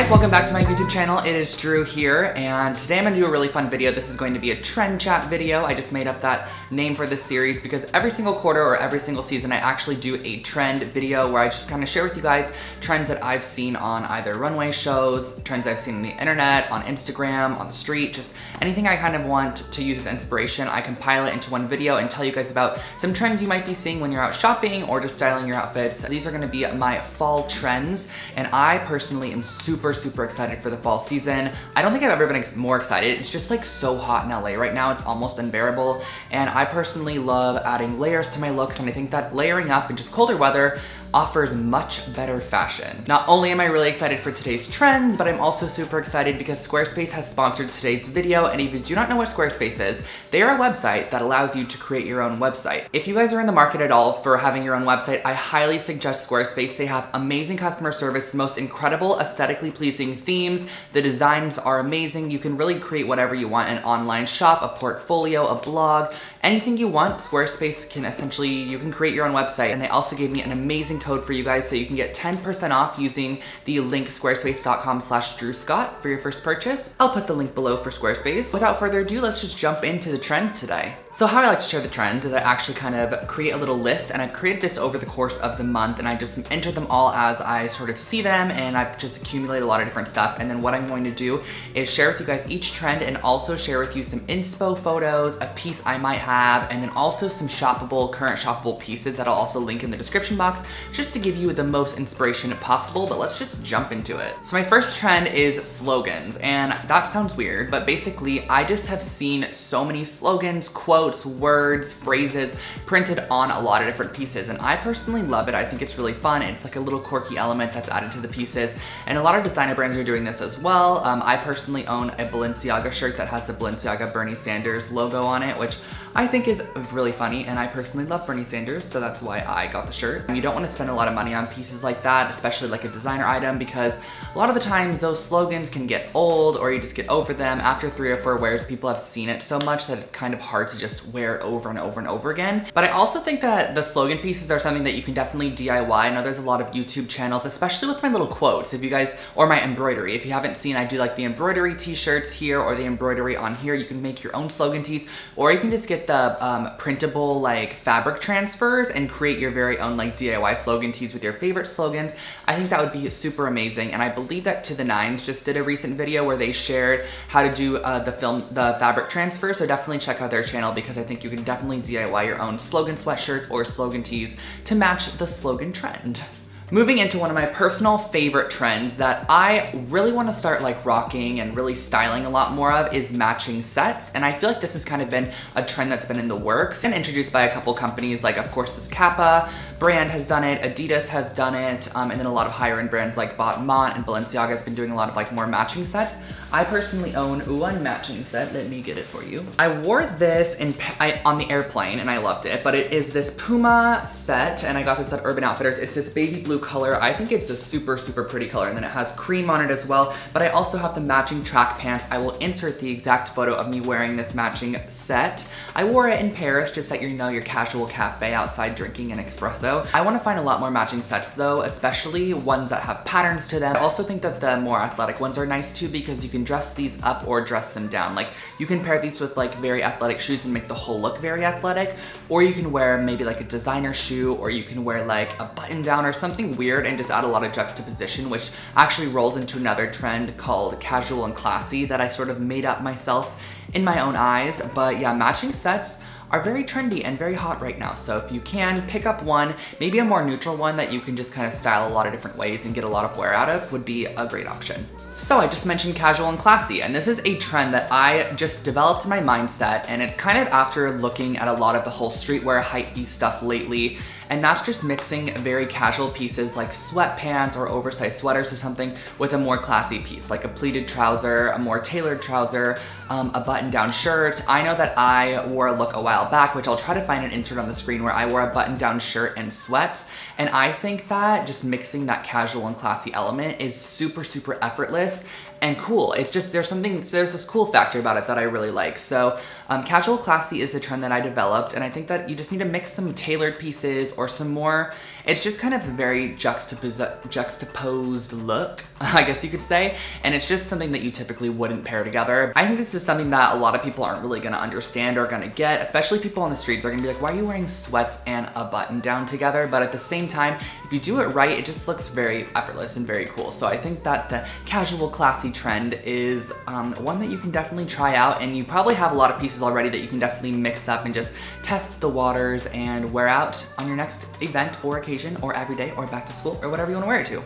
guys, welcome back to my YouTube channel. It is Drew here, and today I'm gonna do a really fun video. This is going to be a trend chat video. I just made up that name for this series because every single quarter or every single season I actually do a trend video where I just kind of share with you guys trends that I've seen on either runway shows, trends I've seen on the internet, on Instagram, on the street, just anything I kind of want to use as inspiration. I compile it into one video and tell you guys about some trends you might be seeing when you're out shopping or just styling your outfits. These are gonna be my fall trends, and I personally am super excited for the fall season. I don't think I've ever been more excited. It's just like so hot in LA right now. It's almost unbearable, and I personally love adding layers to my looks, and I think that layering up in just colder weather offers much better fashion. Not only am I really excited for today's trends, but I'm also super excited because Squarespace has sponsored today's video, and if you do not know what Squarespace is, they are a website that allows you to create your own website. If you guys are in the market at all for having your own website, I highly suggest Squarespace. They have amazing customer service, the most incredible aesthetically pleasing themes, the designs are amazing, you can really create whatever you want, an online shop, a portfolio, a blog, anything you want. Squarespace can essentially, you can create your own website, and they also gave me an amazing code for you guys so you can get 10% off using the link squarespace.com/Imdrewscott for your first purchase. I'll put the link below for Squarespace. Without further ado, let's just jump into the trends today. So how I like to share the trends is I actually kind of create a little list, and I've created this over the course of the month, and I just enter them all as I sort of see them, and I've just accumulated a lot of different stuff. And then what I'm going to do is share with you guys each trend and also share with you some inspo photos, a piece I might have, and then also some shoppable, current shoppable pieces that I'll also link in the description box just to give you the most inspiration possible. But let's just jump into it. So my first trend is slogans, and that sounds weird, but basically I just have seen so many slogans, quotes, words, phrases printed on a lot of different pieces, and I personally love it. I think it's really fun. It's like a little quirky element that's added to the pieces, and a lot of designer brands are doing this as well. I personally own a Balenciaga shirt that has the Balenciaga Bernie Sanders logo on it, which I think is really funny, and I personally love Bernie Sanders, so that's why I got the shirt. You don't want to spend a lot of money on pieces like that, especially like a designer item, because a lot of the times those slogans can get old, or you just get over them. After 3 or 4 wears, people have seen it so much that it's kind of hard to just wear it over and over and over again. But I also think that the slogan pieces are something that you can definitely DIY. I know there's a lot of YouTube channels, especially with my little quotes, if you guys, or my embroidery. If you haven't seen, I do like the embroidery t-shirts here, or the embroidery on here. You can make your own slogan tees, or you can just get the printable like fabric transfers and create your very own like DIY slogan tees with your favorite slogans. I think that would be super amazing, and I believe that To The Nines just did a recent video where they shared how to do the fabric transfer, so definitely check out their channel because I think you can definitely DIY your own slogan sweatshirts or slogan tees to match the slogan trend. Moving into one of my personal favorite trends that I really want to start like rocking and really styling a lot more of is matching sets, and I feel like this has kind of been a trend that's been in the works and introduced by a couple companies, like of course this Kappa brand has done it, Adidas has done it, and then a lot of higher end brands like Mont and Balenciaga has been doing a lot of like more matching sets. I personally own one matching set. Let me get it for you. I wore this on the airplane and I loved it, but it is this Puma set, and I got this at Urban Outfitters. It's this baby blue color. I think it's a super pretty color, and then it has cream on it as well, but I also have the matching track pants. I will insert the exact photo of me wearing this matching set. I wore it in Paris, just at your casual cafe outside drinking an espresso. I want to find a lot more matching sets though, especially ones that have patterns to them. I also think that the more athletic ones are nice too, because you can dress these up or dress them down. Like you can pair these with like very athletic shoes and make the whole look very athletic, or you can wear maybe like a designer shoe, or you can wear like a button down or something weird and just add a lot of juxtaposition, which actually rolls into another trend called casual and classy that I sort of made up myself in my own eyes. But yeah, matching sets are very trendy and very hot right now. So if you can pick up one, maybe a more neutral one that you can just kind of style a lot of different ways and get a lot of wear out of, would be a great option. So I just mentioned casual and classy, and this is a trend that I just developed in my mindset, and it's kind of after looking at a lot of the whole streetwear hypebeast stuff lately, and that's just mixing very casual pieces like sweatpants or oversized sweaters or something with a more classy piece, like a pleated trouser, a more tailored trouser, a button-down shirt. I know that I wore a look a while back, which I'll try to find an insert on the screen, where I wore a button-down shirt and sweats, and I think that just mixing that casual and classy element is super effortless, and cool. It's just, there's this cool factor about it that I really like. So casual classy is the trend that I developed, and I think that you just need to mix some tailored pieces or some more, it's just kind of a very juxtaposed look, I guess you could say, and it's just something that you typically wouldn't pair together. I think this is something that a lot of people aren't really gonna understand or gonna get, especially people on the street. They're gonna be like, why are you wearing sweats and a button down together? But at the same time, if you do it right, it just looks very effortless and very cool. So I think that the casual classy trend is one that you can definitely try out, and you probably have a lot of pieces already that you can definitely mix up and just test the waters and wear out on your next event or occasion or every day or back to school or whatever you want to wear it to.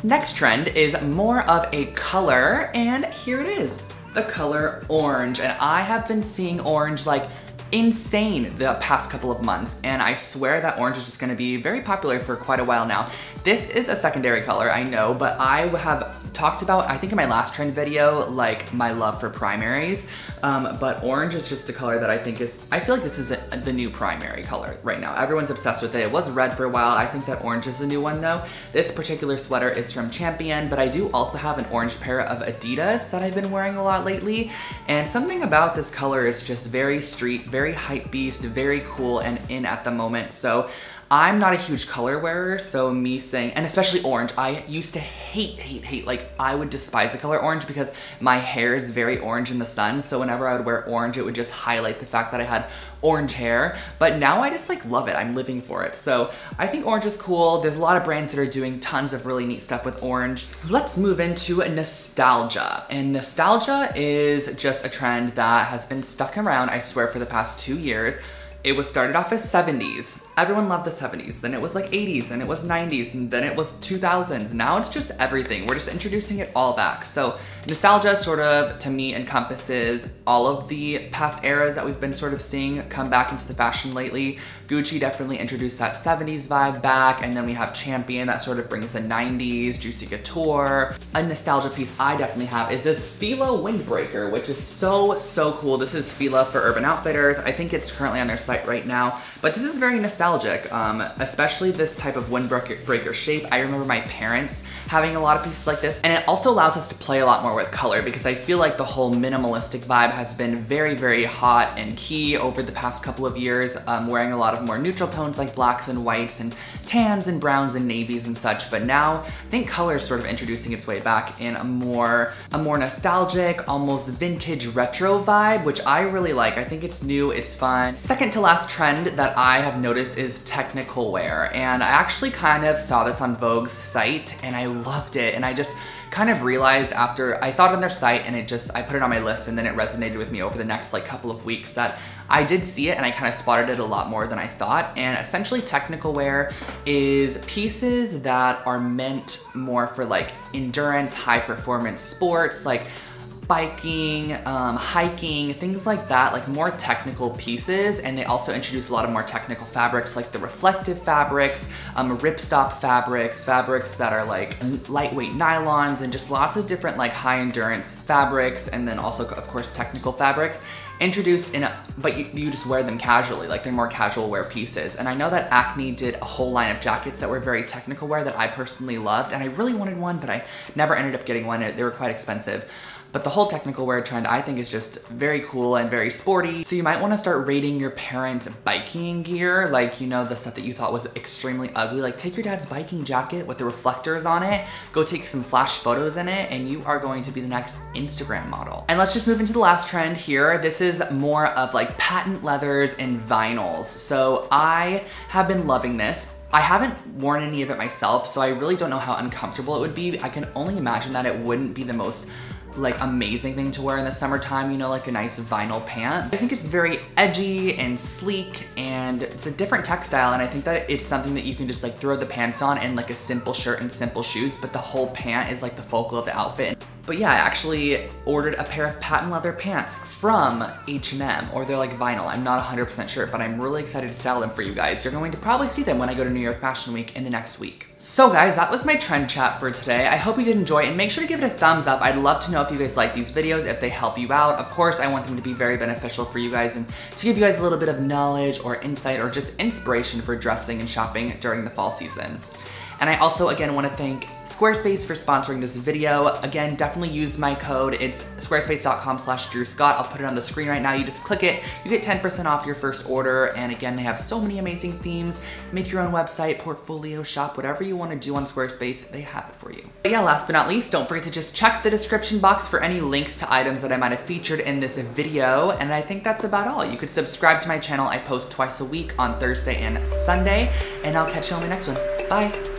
Next trend is more of a color, and here it is, the color orange. And I have been seeing orange like insane the past couple of months, and I swear that orange is just gonna be very popular for quite a while now. This is a secondary color, I know, but I have talked about, I think in my last trend video, like my love for primaries, but orange is just a color that I think is, I feel like this is the new primary color right now. Everyone's obsessed with it. It was red for a while. I think that orange is the new one though. This particular sweater is from Champion, but I do also have an orange pair of Adidas that I've been wearing a lot lately, and something about this color is just very street, very hype beast, very cool and in at the moment. So I'm not a huge color wearer, so me saying, and especially orange, I used to hate, like I would despise the color orange because my hair is very orange in the sun, so whenever I would wear orange, it would just highlight the fact that I had orange hair, but now I just like love it. I'm living for it. So I think orange is cool. There's a lot of brands that are doing tons of really neat stuff with orange. Let's move into nostalgia, and nostalgia is just a trend that has been stuck around, I swear, for the past 2 years. It was started off as 70s. Everyone loved the 70s. Then it was like 80s, and it was 90s, and then it was 2000s. Now it's just everything. We're just introducing it all back. So nostalgia sort of, to me, encompasses all of the past eras that we've been sort of seeing come back into the fashion lately. Gucci definitely introduced that 70s vibe back, and then we have Champion that sort of brings the 90s, Juicy Couture. A nostalgia piece I definitely have is this Fila windbreaker, which is so cool. This is Fila for Urban Outfitters. I think it's currently on their site right now, but this is very nostalgic, especially this type of windbreaker shape. I remember my parents having a lot of pieces like this, and it also allows us to play a lot more with color because I feel like the whole minimalistic vibe has been very hot and key over the past couple of years, wearing a lot of more neutral tones like blacks and whites and tans and browns and navies and such, but now I think color is sort of introducing its way back in a more nostalgic, almost vintage retro vibe, which I really like. I think it's new, it's fun. Second to last trend that I have noticed is technical wear, and I actually kind of saw this on Vogue's site and I loved it, and I just kind of realized after I saw it on their site, and I put it on my list, and then it resonated with me over the next like couple of weeks that I did see it and I kind of spotted it a lot more than I thought. And essentially technical wear is pieces that are meant more for like endurance, high performance sports, like biking, hiking, things like that, like more technical pieces. And they also introduce a lot of more technical fabrics like the reflective fabrics, ripstop fabrics that are like lightweight nylons, and just lots of different like high endurance fabrics, and then also of course technical fabrics introduced in but you just wear them casually, like they're more casual wear pieces. And I know that Acne did a whole line of jackets that were very technical wear that I personally loved, and I really wanted one, but I never ended up getting one. They were quite expensive. But the whole technical wear trend I think is just very cool and very sporty. So you might want to start rating your parents' biking gear, like, you know, the stuff that you thought was extremely ugly. Like take your dad's biking jacket with the reflectors on it, go take some flash photos in it, and you are going to be the next Instagram model. And let's just move into the last trend here. This is more of like patent leathers and vinyls. So I have been loving this. I haven't worn any of it myself, so I really don't know how uncomfortable it would be. I can only imagine that it wouldn't be the most like amazing thing to wear in the summertime, you know, like a nice vinyl pant. I think it's very edgy and sleek, and it's a different textile, and I think that it's something that you can just like throw the pants on and like a simple shirt and simple shoes, but the whole pant is like the focal of the outfit. But yeah, I actually ordered a pair of patent leather pants from H&M, or they're like vinyl. I'm not 100% sure, but I'm really excited to style them for you guys. You're going to probably see them when I go to New York Fashion Week in the next week. So guys, that was my trend chat for today. I hope you did enjoy, and make sure to give it a thumbs up. I'd love to know if you guys like these videos, if they help you out. Of course, I want them to be very beneficial for you guys and to give you guys a little bit of knowledge or insight or just inspiration for dressing and shopping during the fall season. And I also, again, want to thank Squarespace for sponsoring this video. Again, definitely use my code. It's squarespace.com/DrewScott. I'll put it on the screen right now. You just click it, you get 10% off your first order. And again, they have so many amazing themes. Make your own website, portfolio, shop, whatever you want to do on Squarespace, they have it for you. But yeah, last but not least, don't forget to just check the description box for any links to items that I might have featured in this video. And I think that's about all. You could subscribe to my channel. I post twice a week on Thursday and Sunday. And I'll catch you on my next one. Bye.